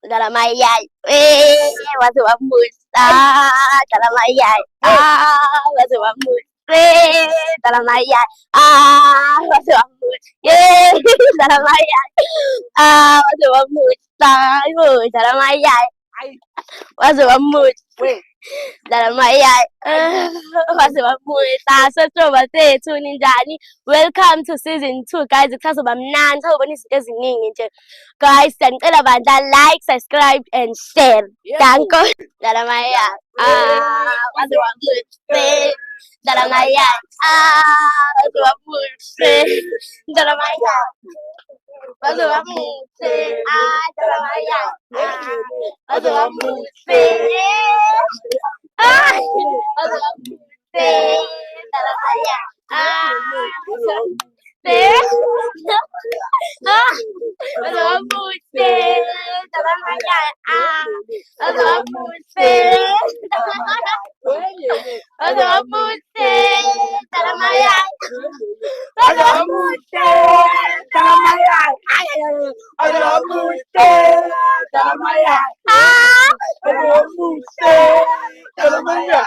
Dalamayay, masuk ambus. Dalamayay, masuk ambus. Dalamayay, masuk ambus. Dalamayay, masuk ambus. Dalamayay, masuk ambus. Dalamayay, masuk ambus. So bate tuninjani. Welcome to season 2, guys. Because of nan, so when it's guys, and like, subscribe, and share. Thank you. Dalamaya, masuk ambus. Dalamaya, masuk ambus. Dalamaya, masuk ambus. Dalamaya, masuk ambus. Masuk ambus. Dalamaya, masuk ambus. Masuk ambus. Dalamaya, masuk ambus. Masuk ambus. Dalamaya, masuk ambus. Dalamaya, masuk ambus. Dalamaya, masuk ambus. Dalamaya.